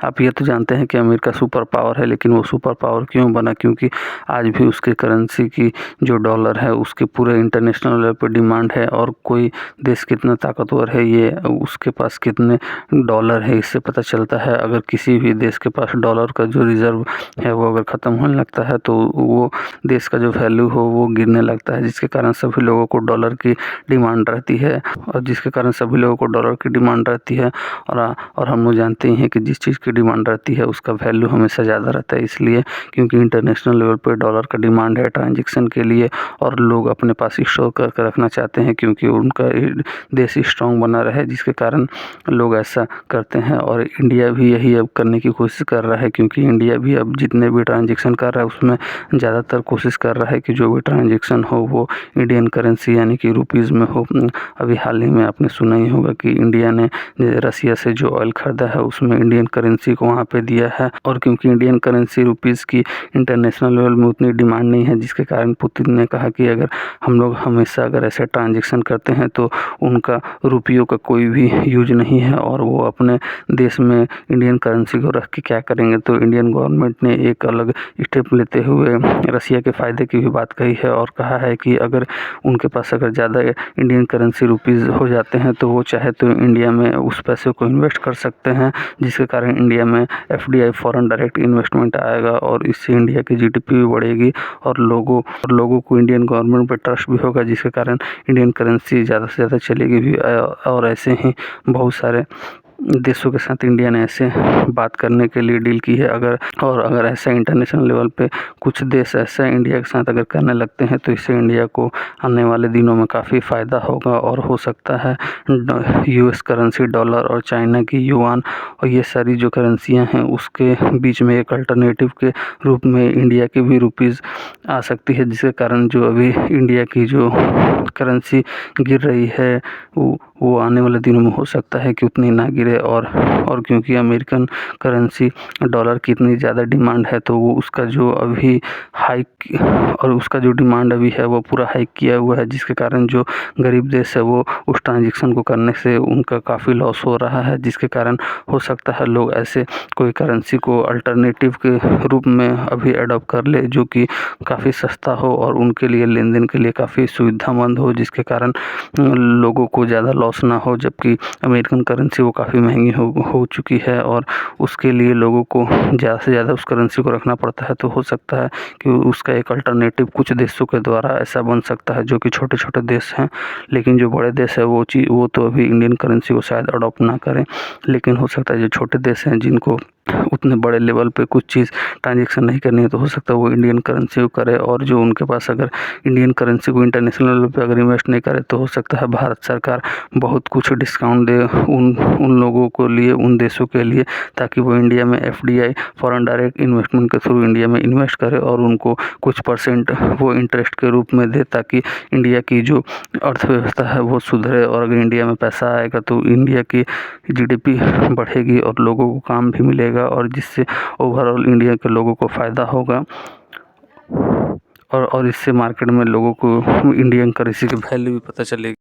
आप ये तो जानते हैं कि अमेरिका सुपर पावर है, लेकिन वो सुपर पावर क्यों बना? क्योंकि आज भी उसके करेंसी की जो डॉलर है उसके पूरे इंटरनेशनल लेवल पर डिमांड है। और कोई देश कितना ताकतवर है ये उसके पास कितने डॉलर है इससे पता चलता है। अगर किसी भी देश के पास डॉलर का जो रिज़र्व है वो अगर ख़त्म होने लगता है तो वो देश का जो वैल्यू हो वो गिरने लगता है, जिसके कारण सभी लोगों को डॉलर की डिमांड रहती है। और जिसके कारण सभी लोगों को डॉलर की डिमांड रहती है। और हम लोग जानते ही हैं कि जिस चीज़ की डिमांड रहती है उसका वैल्यू हमेशा ज़्यादा रहता है, इसलिए क्योंकि इंटरनेशनल लेवल पर डॉलर का डिमांड है ट्रांजेक्शन के लिए, और लोग अपने पास स्टोर करके रखना चाहते हैं क्योंकि उनका देश स्ट्रांग बना रहे, जिसके कारण लोग ऐसा करते हैं। और इंडिया भी यही अब करने की कोशिश कर रहा है, क्योंकि इंडिया भी अब जितने भी ट्रांजेक्शन कर रहा है उसमें ज़्यादातर कोशिश कर रहा है कि जो भी ट्रांजेक्शन हो वो इंडियन करेंसी यानी कि रुपीज़ में हो। अभी हाल ही में आपने सुना ही होगा कि इंडिया ने रसिया से जो ऑयल ख़रीदा है उसमें इंडियन करेंसी को वहाँ पे दिया है। और क्योंकि इंडियन करेंसी रुपीज़ की इंटरनेशनल लेवल में उतनी डिमांड नहीं है, जिसके कारण पुतिन ने कहा कि अगर हम लोग हमेशा अगर ऐसे ट्रांजेक्शन करते हैं तो उनका रुपयों का कोई भी यूज नहीं है और वो अपने देश में इंडियन करेंसी को रख के क्या करेंगे। तो इंडियन गवर्नमेंट ने एक अलग स्टेप लेते हुए रसिया के फ़ायदे की भी बात कही है और कहा है कि अगर उनके पास अगर ज़्यादा इंडियन करेंसी रुपीज़ हो जाते हैं तो वो चाहे तो इंडिया में उस पैसे को इन्वेस्ट कर सकते हैं, जिसके कारण इंडिया में FDI फॉरेन डायरेक्ट इन्वेस्टमेंट आएगा और इससे इंडिया की GDP भी बढ़ेगी और लोगों को इंडियन गवर्नमेंट पर ट्रस्ट भी होगा, जिसके कारण इंडियन करेंसी ज़्यादा से ज़्यादा चलेगी भी। और ऐसे ही बहुत सारे देशों के साथ इंडिया ने ऐसे बात करने के लिए डील की है। अगर ऐसा इंटरनेशनल लेवल पे कुछ देश ऐसा इंडिया के साथ अगर करने लगते हैं तो इससे इंडिया को आने वाले दिनों में काफ़ी फ़ायदा होगा। और हो सकता है US करेंसी डॉलर और चाइना की युआन और ये सारी जो करेंसियां हैं उसके बीच में एक अल्टरनेटिव के रूप में इंडिया की भी रुपीज़ आ सकती है, जिसके कारण जो अभी इंडिया की जो करेंसी गिर रही है वो आने वाले दिनों में हो सकता है कि उतनी ना गिरे। और क्योंकि अमेरिकन करेंसी डॉलर की इतनी ज़्यादा डिमांड है तो वो उसका जो अभी हाइक और उसका जो डिमांड अभी है वो पूरा हाइक किया हुआ है, जिसके कारण जो गरीब देश है वो उस ट्रांजेक्शन को करने से उनका काफ़ी लॉस हो रहा है, जिसके कारण हो सकता है लोग ऐसे कोई करेंसी को अल्टरनेटिव के रूप में अभी अडॉप्ट कर ले जो कि काफ़ी सस्ता हो और उनके लिए लेन देन के लिए काफ़ी सुविधामंद हो, जिसके कारण लोगों को ज़्यादा लॉस ना हो। जबकि अमेरिकन करेंसी वो काफ़ी महंगी हो चुकी है और उसके लिए लोगों को ज़्यादा से ज़्यादा उस करेंसी को रखना पड़ता है। तो हो सकता है कि उसका एक अल्टरनेटिव कुछ देशों के द्वारा ऐसा बन सकता है जो कि छोटे छोटे देश हैं, लेकिन जो बड़े देश है वो तो अभी इंडियन करेंसी को शायद अडॉप्ट ना करें। लेकिन हो सकता है जो छोटे देश हैं जिनको उतने बड़े लेवल पे कुछ चीज़ ट्रांजेक्शन नहीं करनी है तो हो सकता है वो इंडियन करेंसी को करे। और जो उनके पास अगर इंडियन करेंसी को इंटरनेशनल लेवल पे अगर इन्वेस्ट नहीं करे तो हो सकता है भारत सरकार बहुत कुछ डिस्काउंट दे उन लोगों को लिए उन देशों के लिए, ताकि वो इंडिया में FDI फॉरेन डायरेक्ट इन्वेस्टमेंट के थ्रू इंडिया में इन्वेस्ट करे और उनको कुछ % वो इंटरेस्ट के रूप में दे, ताकि इंडिया की जो अर्थव्यवस्था है वो सुधरे। और अगर इंडिया में पैसा आएगा तो इंडिया की GDP बढ़ेगी और लोगों को काम भी मिलेगा और जिससे ओवरऑल इंडिया के लोगों को फ़ायदा होगा। और इससे मार्केट में लोगों को इंडियन करेंसी की वैल्यू भी पता चलेगी।